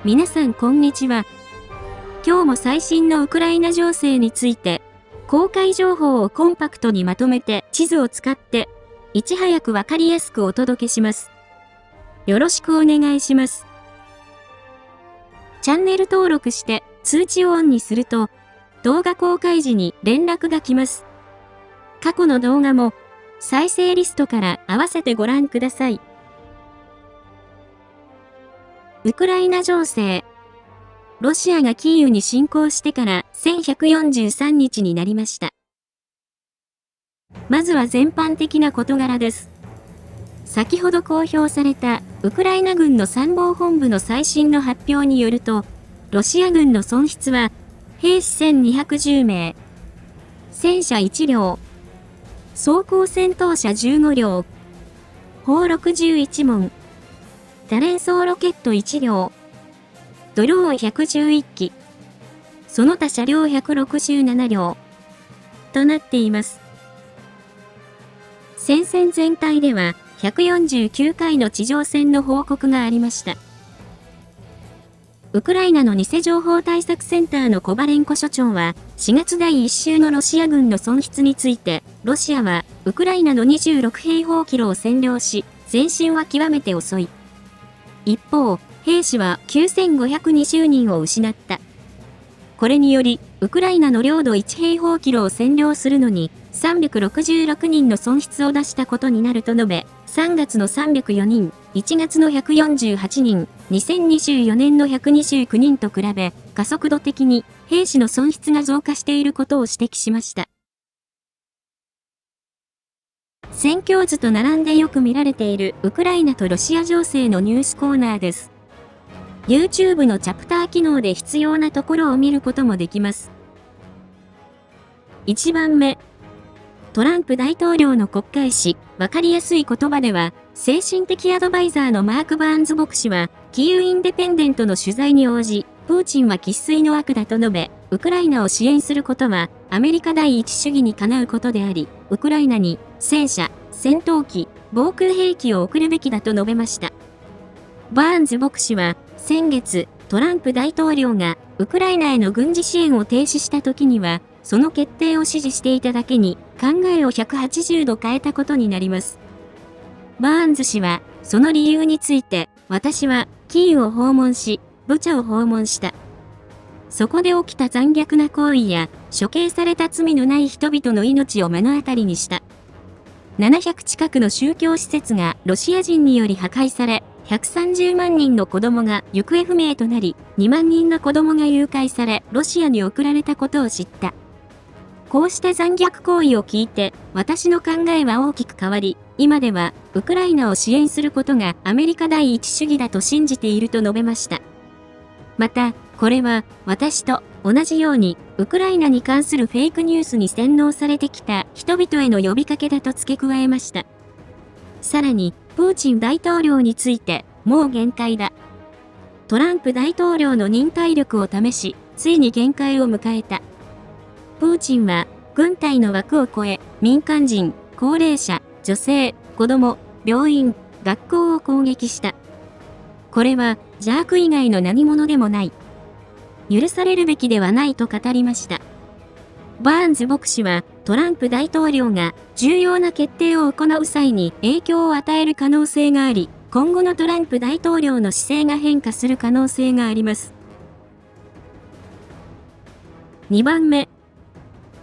皆さんこんにちは。今日も最新のウクライナ情勢について、公開情報をコンパクトにまとめて地図を使って、いち早くわかりやすくお届けします。よろしくお願いします。チャンネル登録して通知をオンにすると、動画公開時に連絡が来ます。過去の動画も再生リストから合わせてご覧ください。ウクライナ情勢。ロシアがキーウに侵攻してから1143日になりました。まずは全般的な事柄です。先ほど公表されたウクライナ軍の参謀本部の最新の発表によると、ロシア軍の損失は兵士1210名、戦車1両、装甲戦闘車15両、砲61門、多連装ロケット1両、ドローン111機、その他車両167両、となっています。戦線全体では149回の地上戦の報告がありました。ウクライナの偽情報対策センターのコバレンコ所長は、4月第1週のロシア軍の損失について、ロシアはウクライナの26平方キロを占領し、前進は極めて遅い。一方、兵士は9520人を失った。これにより、ウクライナの領土1平方キロを占領するのに、366人の損失を出したことになると述べ、3月の304人、1月の148人、2024年の129人と比べ、加速度的に兵士の損失が増加していることを指摘しました。戦況図と並んでよく見られているウクライナとロシア情勢のニュースコーナーです。YouTube のチャプター機能で必要なところを見ることもできます。1番目。トランプ大統領の国会誌、わかりやすい言葉では、精神的アドバイザーのマーク・バーンズ牧師は、キーウ・インデペンデントの取材に応じ、プーチンは生粋の悪だと述べ、ウクライナを支援することは、アメリカ第一主義にかなうことであり、ウクライナに、戦車、戦闘機、防空兵器を送るべきだと述べました。バーンズ牧師は、先月、トランプ大統領が、ウクライナへの軍事支援を停止した時には、その決定を支持していただけに、考えを180度変えたことになります。バーンズ氏は、その理由について、私は、キーウを訪問し、ブチャを訪問した。そこで起きた残虐な行為や、処刑された罪のない人々の命を目の当たりにした。700近くの宗教施設がロシア人により破壊され、130万人の子供が行方不明となり、2万人の子供が誘拐され、ロシアに送られたことを知った。こうした残虐行為を聞いて、私の考えは大きく変わり、今では、ウクライナを支援することがアメリカ第一主義だと信じていると述べました。また、これは、私と同じように、ウクライナに関するフェイクニュースに洗脳されてきた人々への呼びかけだと付け加えました。さらに、プーチン大統領について、もう限界だ。トランプ大統領の忍耐力を試し、ついに限界を迎えた。プーチンは、軍隊の枠を超え、民間人、高齢者、女性、子供、病院、学校を攻撃した。これは、邪悪以外の何者でもない。許されるべきではないと語りました。バーンズ牧師は、トランプ大統領が重要な決定を行う際に影響を与える可能性があり、今後のトランプ大統領の姿勢が変化する可能性があります。2番目。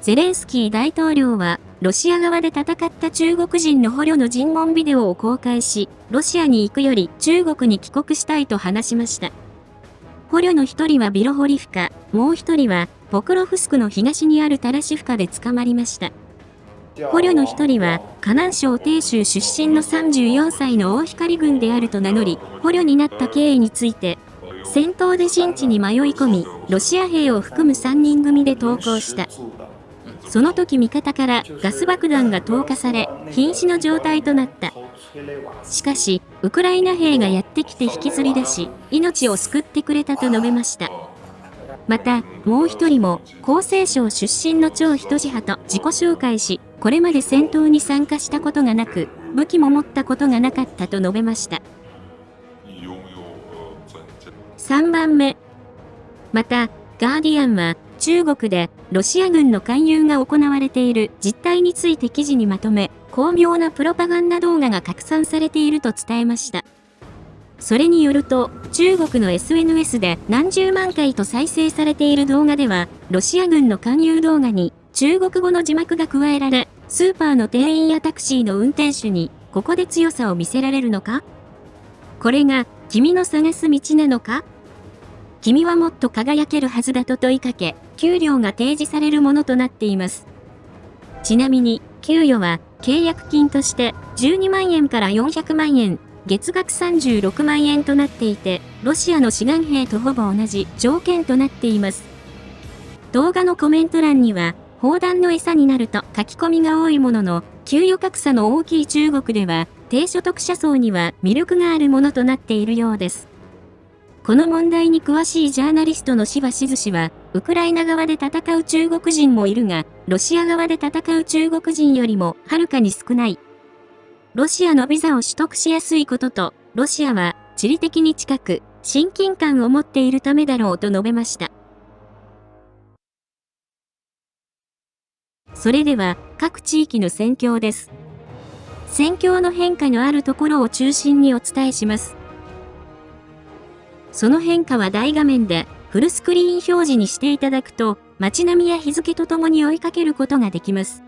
ゼレンスキー大統領は、ロシア側で戦った中国人の捕虜の尋問ビデオを公開し、ロシアに行くより中国に帰国したいと話しました。捕虜の一人はビロホリフカ、もう一人はポクロフスクの東にあるタラシフカで捕まりました。捕虜の一人は、河南省鄭州出身の34歳の大光軍であると名乗り、捕虜になった経緯について、戦闘で陣地に迷い込み、ロシア兵を含む3人組で投降した。その時味方からガス爆弾が投下され、瀕死の状態となった。しかし、ウクライナ兵がやってきて引きずり出し、命を救ってくれたと述べました。また、もう一人も、厚生省出身の超人自派と自己紹介し、これまで戦闘に参加したことがなく、武器も持ったことがなかったと述べました。3番目。また、ガーディアンは、中国でロシア軍の勧誘が行われている実態について記事にまとめ、巧妙なプロパガンダ動画が拡散されていると伝えました。それによると、中国の SNS で何十万回と再生されている動画では、ロシア軍の勧誘動画に中国語の字幕が加えられ、スーパーの店員やタクシーの運転手に、ここで強さを見せられるのか？これが、君の探す道なのか？君はもっと輝けるはずだと問いかけ、給料が提示されるものとなっています。ちなみに、給与は、契約金として、12万円から400万円、月額36万円となっていて、ロシアの志願兵とほぼ同じ条件となっています。動画のコメント欄には、砲弾の餌になると書き込みが多いものの、給与格差の大きい中国では、低所得者層には魅力があるものとなっているようです。この問題に詳しいジャーナリストの柴静氏は、ウクライナ側で戦う中国人もいるが、ロシア側で戦う中国人よりもはるかに少ない。ロシアのビザを取得しやすいことと、ロシアは地理的に近く、親近感を持っているためだろうと述べました。それでは、各地域の戦況です。戦況の変化のあるところを中心にお伝えします。その変化は大画面でフルスクリーン表示にしていただくと、街並みや日付とともに追いかけることができます。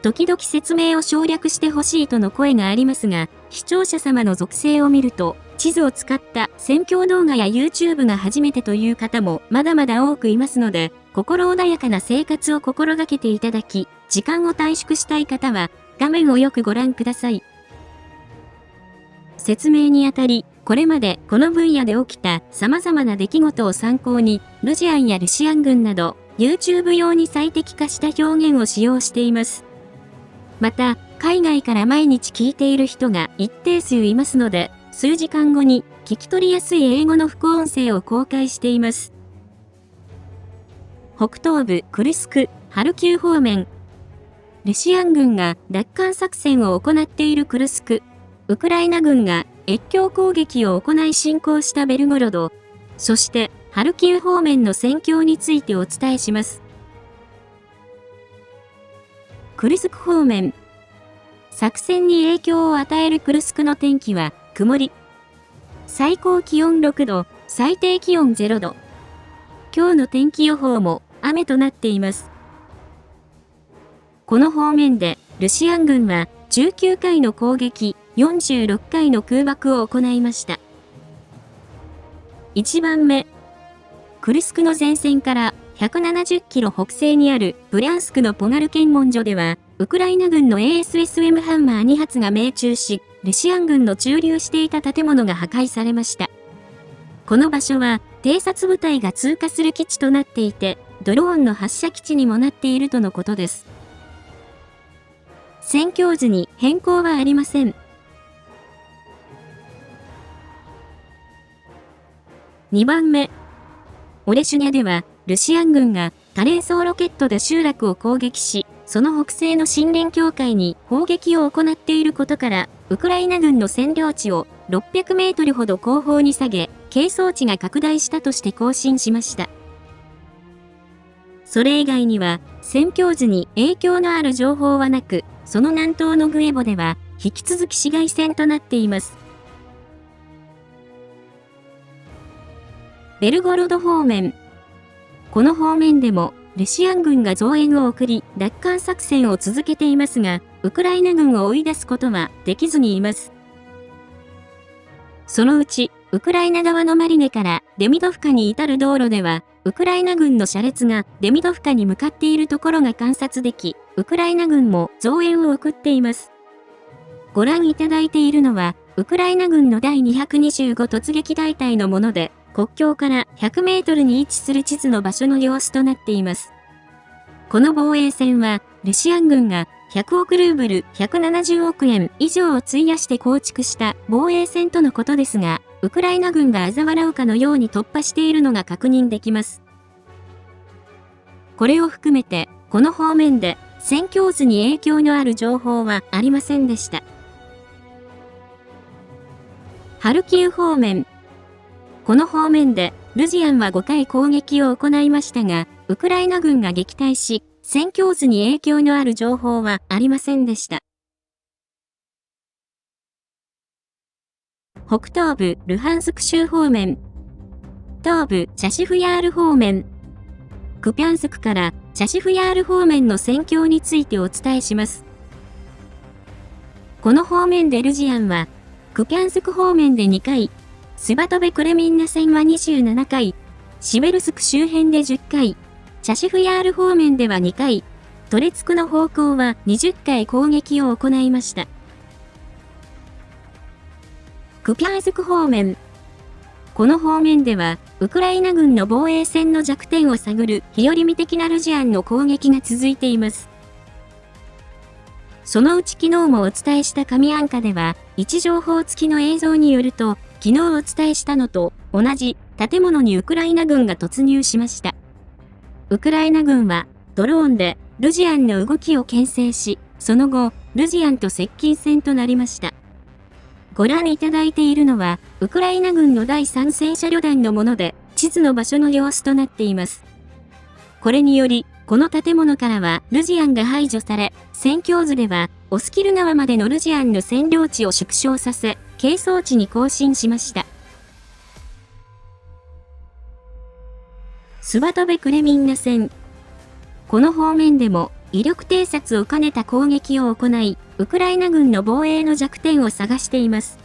時々説明を省略してほしいとの声がありますが、視聴者様の属性を見ると、地図を使った戦況動画や YouTube が初めてという方もまだまだ多くいますので、心穏やかな生活を心がけていただき、時間を短縮したい方は、画面をよくご覧ください。説明にあたり、これまでこの分野で起きた様々な出来事を参考に、ルジアンやルシアン軍など、YouTube 用に最適化した表現を使用しています。また、海外から毎日聞いている人が一定数いますので、数時間後に聞き取りやすい英語の副音声を公開しています。北東部クルスク、ハルキウ方面。ロシア軍が奪還作戦を行っているクルスク。ウクライナ軍が越境攻撃を行い侵攻したベルゴロド。そしてハルキウ方面の戦況についてお伝えします。クルスク方面。作戦に影響を与えるクルスクの天気は曇り。最高気温6度、最低気温0度。今日の天気予報も雨となっています。この方面でロシア軍は19回の攻撃、46回の空爆を行いました。1番目。クルスクの前線から170キロ北西にあるブリャンスクのポガル検問所では、ウクライナ軍の ASSM ハンマー2発が命中し、ロシア軍の駐留していた建物が破壊されました。この場所は、偵察部隊が通過する基地となっていて、ドローンの発射基地にもなっているとのことです。戦況図に変更はありません。2番目。オレシュニャでは、ロシア軍が多連装ロケットで集落を攻撃し、その北西の森林境界に砲撃を行っていることから、ウクライナ軍の占領地を600メートルほど後方に下げ、係争地が拡大したとして更新しました。それ以外には、戦況図に影響のある情報はなく、その南東のグエボでは、引き続き市街戦となっています。ベルゴロド方面。この方面でも、ロシア軍が増援を送り、奪還作戦を続けていますが、ウクライナ軍を追い出すことはできずにいます。そのうち、ウクライナ側のマリネからデミドフカに至る道路では、ウクライナ軍の車列がデミドフカに向かっているところが観察でき、ウクライナ軍も増援を送っています。ご覧いただいているのは、ウクライナ軍の第225突撃大隊のもので、国境から100メートルに位置する地図の場所の様子となっています。この防衛線は、ロシア軍が100億ルーブル170億円以上を費やして構築した防衛線とのことですが、ウクライナ軍が嘲笑うかのように突破しているのが確認できます。これを含めて、この方面で戦況図に影響のある情報はありませんでした。ハルキウ方面。この方面で、ルジアンは5回攻撃を行いましたが、ウクライナ軍が撃退し、戦況図に影響のある情報はありませんでした。北東部ルハンスク州方面。東部チャシフヤール方面。クピャンスクからチャシフヤール方面の戦況についてお伝えします。この方面でルジアンは、クピャンスク方面で2回、スバトベ・クレミンナ戦は27回、シベルスク周辺で10回、チャシフヤール方面では2回、トレツクの方向は20回攻撃を行いました。クピャンスク方面。この方面では、ウクライナ軍の防衛線の弱点を探る日和見的なルジアンの攻撃が続いています。そのうち昨日もお伝えした神アンカでは、位置情報付きの映像によると、昨日お伝えしたのと同じ建物にウクライナ軍が突入しました。ウクライナ軍はドローンでルジアンの動きを牽制し、その後、ルジアンと接近戦となりました。ご覧いただいているのは、ウクライナ軍の第3戦車旅団のもので、地図の場所の様子となっています。これにより、この建物からはルジアンが排除され、戦況図では、オスキル川までのルジアンの占領地を縮小させ、係争地に更新しました。スバトベ・クレミンナ戦。この方面でも、威力偵察を兼ねた攻撃を行い、ウクライナ軍の防衛の弱点を探しています。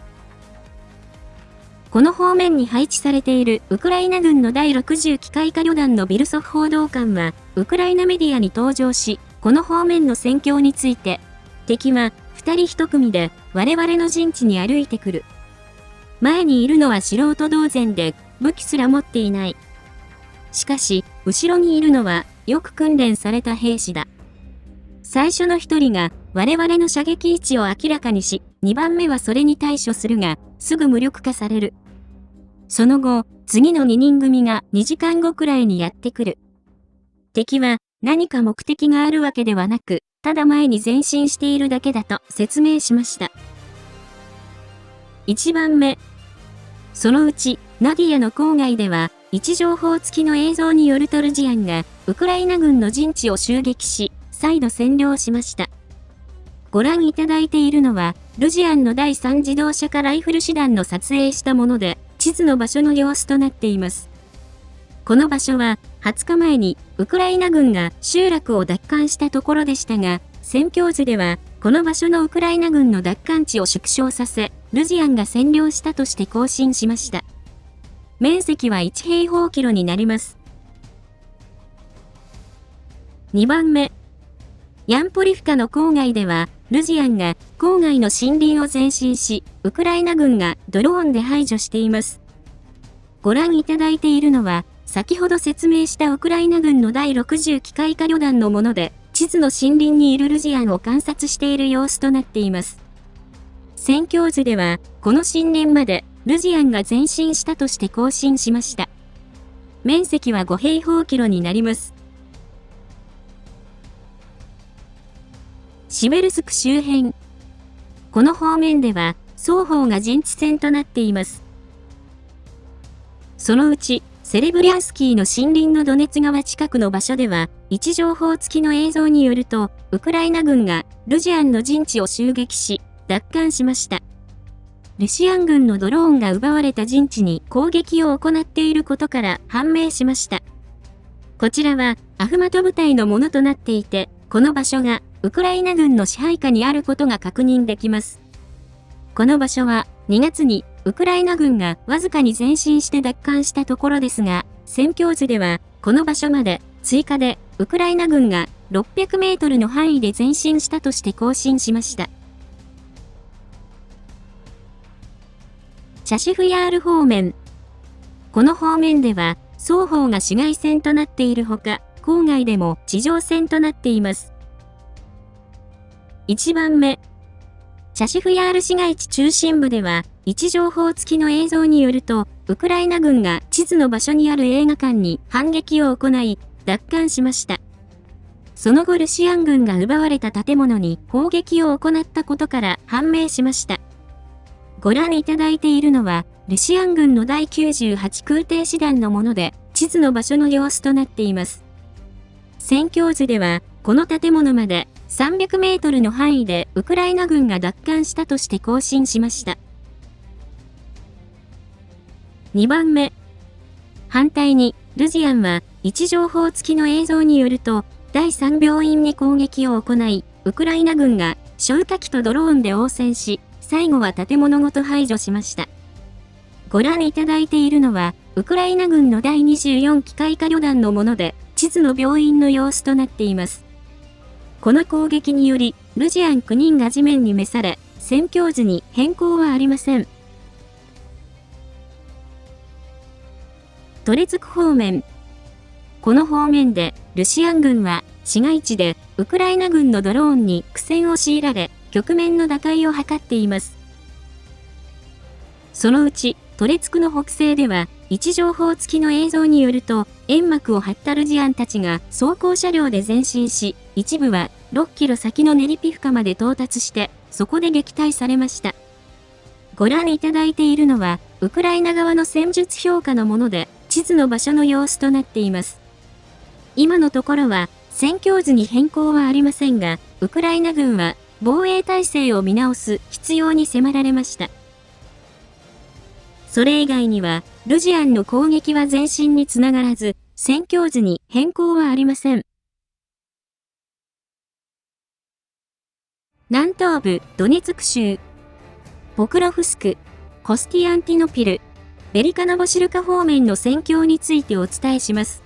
この方面に配置されているウクライナ軍の第60機械化旅団のビルソフ報道官は、ウクライナメディアに登場し、この方面の戦況について、敵は2人1組で我々の陣地に歩いてくる。前にいるのは素人同然で、武器すら持っていない。しかし、後ろにいるのはよく訓練された兵士だ。最初の1人が我々の射撃位置を明らかにし、2番目はそれに対処するが、すぐ無力化される。その後、次の2人組が2時間後くらいにやってくる。敵は何か目的があるわけではなく、ただ前に前進しているだけだと説明しました。1番目。そのうち、ナディアの郊外では、位置情報付きの映像によるとルジアンが、ウクライナ軍の陣地を襲撃し、再度占領しました。ご覧いただいているのは、ルジアンの第3自動車化ライフル師団の撮影したもので、地図の場所の様子となっています。この場所は、20日前に、ウクライナ軍が集落を奪還したところでしたが、戦況図では、この場所のウクライナ軍の奪還地を縮小させ、ルジアンが占領したとして更新しました。面積は1平方キロになります。2番目。ヤンポリフカの郊外では、ルジアンが郊外の森林を前進し、ウクライナ軍がドローンで排除しています。ご覧いただいているのは、先ほど説明したウクライナ軍の第60機械化旅団のもので、地図の森林にいるルジアンを観察している様子となっています。戦況図では、この森林までルジアンが前進したとして更新しました。面積は5平方キロになります。シベルスク周辺。この方面では、双方が陣地戦となっています。そのうち、セレブリャンスキーの森林のドネツ川近くの場所では、位置情報付きの映像によると、ウクライナ軍がルジアンの陣地を襲撃し、奪還しました。ロシアン軍のドローンが奪われた陣地に攻撃を行っていることから判明しました。こちらは、アフマト部隊のものとなっていて、この場所がウクライナ軍の支配下にあることが確認できます。この場所は2月にウクライナ軍がわずかに前進して奪還したところですが、戦況図ではこの場所まで追加でウクライナ軍が600メートルの範囲で前進したとして更新しました。チャシフヤール方面。この方面では双方が市街戦となっているほか、郊外でも地上戦となっています。1番目。チャシフヤール市街地中心部では、位置情報付きの映像によると、ウクライナ軍が地図の場所にある映画館に反撃を行い、奪還しました。その後ロシアン軍が奪われた建物に砲撃を行ったことから判明しました。ご覧いただいているのは、ルシアン軍の第98空挺師団のもので、地図の場所の様子となっています。戦況図では、この建物まで300メートルの範囲でウクライナ軍が奪還したとして更新しました。2番目。反対に、ルジアンは、位置情報付きの映像によると、第3病院に攻撃を行い、ウクライナ軍が消火器とドローンで応戦し、最後は建物ごと排除しました。ご覧いただいているのは、ウクライナ軍の第24機械化旅団のもので、地図の病院の様子となっています。この攻撃により、ルジアン9人が地面に召され、戦況図に変更はありません。トレツク方面。この方面で、ルシアン軍は、市街地で、ウクライナ軍のドローンに苦戦を強いられ、局面の打開を図っています。そのうち、トレツクの北西では、位置情報付きの映像によると、煙幕を張ったルジアンたちが装甲車両で前進し、一部は6キロ先のネリピフカまで到達して、そこで撃退されました。ご覧いただいているのは、ウクライナ側の戦術評価のもので、地図の場所の様子となっています。今のところは、戦況図に変更はありませんが、ウクライナ軍は防衛体制を見直す必要に迫られました。それ以外には、ルジアンの攻撃は前進につながらず、戦況図に変更はありません。南東部ドネツク州、ポクロフスク、コスティアンティノピル、ベリカノボシルカ方面の戦況についてお伝えします。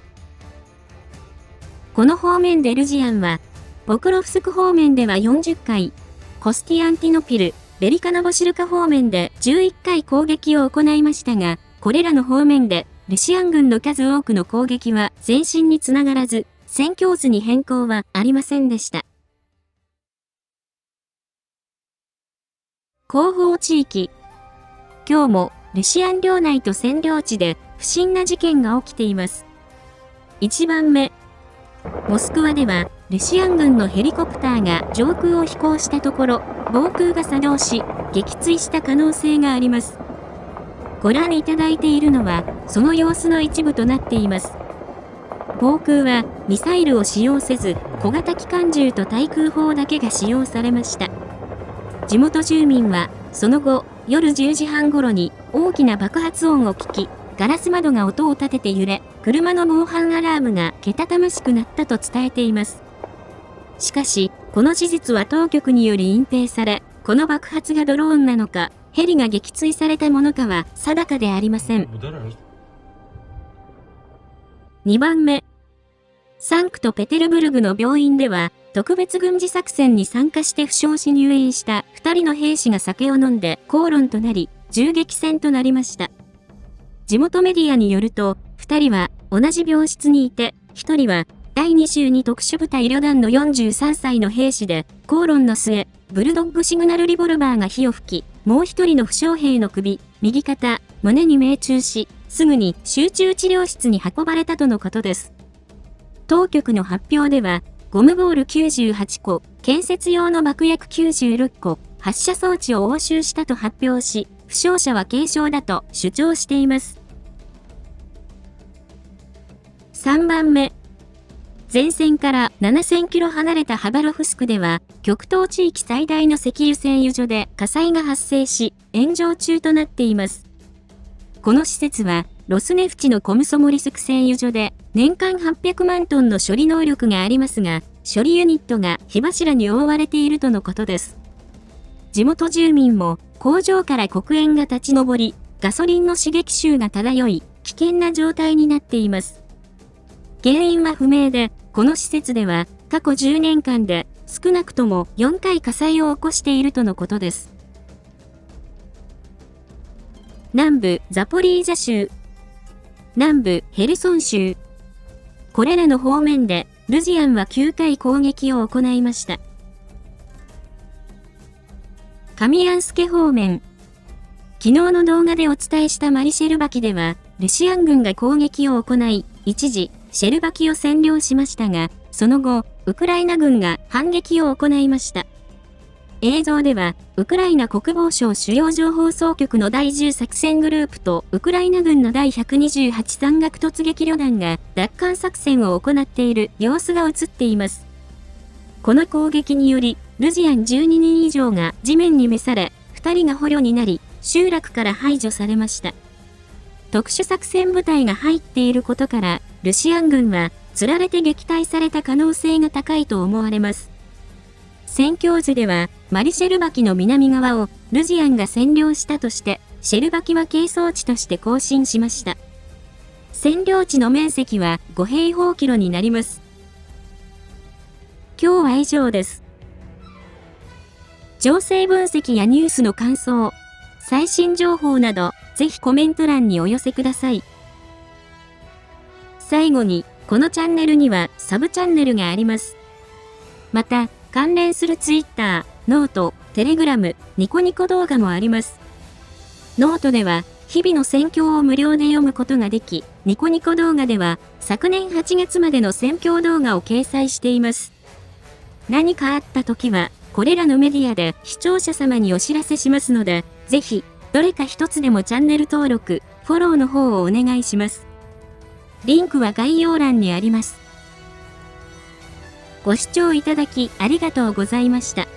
この方面でルジアンは、ポクロフスク方面では40回、コスティアンティノピル、ベリカノボシルカ方面で11回攻撃を行いましたが、これらの方面でルシアン軍の数多くの攻撃は前進につながらず、戦況図に変更はありませんでした。後方地域。今日もルシアン領内と占領地で不審な事件が起きています。1番目。モスクワでは、ルシアン軍のヘリコプターが上空を飛行したところ、防空が作動し、撃墜した可能性があります。ご覧いただいているのは、その様子の一部となっています。防空は、ミサイルを使用せず、小型機関銃と対空砲だけが使用されました。地元住民は、その後、夜10時半頃に大きな爆発音を聞き、ガラス窓が音を立てて揺れ、車の防犯アラームがけたたましくなったと伝えています。しかし、この事実は当局により隠蔽され、この爆発がドローンなのか、ヘリが撃墜されたものかは定かでありません。2番目。サンクトペテルブルグの病院では、特別軍事作戦に参加して負傷し入院した2人の兵士が酒を飲んで口論となり、銃撃戦となりました。地元メディアによると、2人は同じ病室にいて、1人は第22特殊部隊旅団の43歳の兵士で、口論の末、ブルドッグシグナルリボルバーが火を吹き、もう1人の負傷兵の首、右肩、胸に命中し、すぐに集中治療室に運ばれたとのことです。当局の発表では、ゴムボール98個、建設用の爆薬96個、発射装置を押収したと発表し、負傷者は軽傷だと主張しています。3番目。前線から7000キロ離れたハバロフスクでは、極東地域最大の石油製油所で火災が発生し、炎上中となっています。この施設は、ロスネフチのコムソモリスク製油所で、年間800万トンの処理能力がありますが、処理ユニットが火柱に覆われているとのことです。地元住民も、工場から黒煙が立ち上り、ガソリンの刺激臭が漂い、危険な状態になっています。原因は不明で、この施設では過去10年間で少なくとも4回火災を起こしているとのことです。南部ザポリージャ州、南部ヘルソン州。これらの方面でルジアンは9回攻撃を行いました。カミアンスケ方面。昨日の動画でお伝えしたマリシェルバキでは、ルシアン軍が攻撃を行い、一時、シェルバキを占領しましたが、その後、ウクライナ軍が反撃を行いました。映像では、ウクライナ国防省主要情報総局の第10作戦グループとウクライナ軍の第128山岳突撃旅団が奪還作戦を行っている様子が映っています。この攻撃により、ルジアン12人以上が地面に召され、2人が捕虜になり、集落から排除されました。特殊作戦部隊が入っていることから、ルシアン軍は、釣られて撃退された可能性が高いと思われます。戦況図では、マリシェルバキの南側をルジアンが占領したとして、シェルバキは係争地として更新しました。占領地の面積は5平方キロになります。今日は以上です。情勢分析やニュースの感想、最新情報など、ぜひコメント欄にお寄せください。最後に、このチャンネルにはサブチャンネルがあります。また、関連する Twitter、ノート、テレグラム、ニコニコ動画もあります。ノートでは、日々の戦況を無料で読むことができ、ニコニコ動画では、昨年8月までの戦況動画を掲載しています。何かあった時は、これらのメディアで視聴者様にお知らせしますので、ぜひ、どれか一つでもチャンネル登録、フォローの方をお願いします。リンクは概要欄にあります。ご視聴いただきありがとうございました。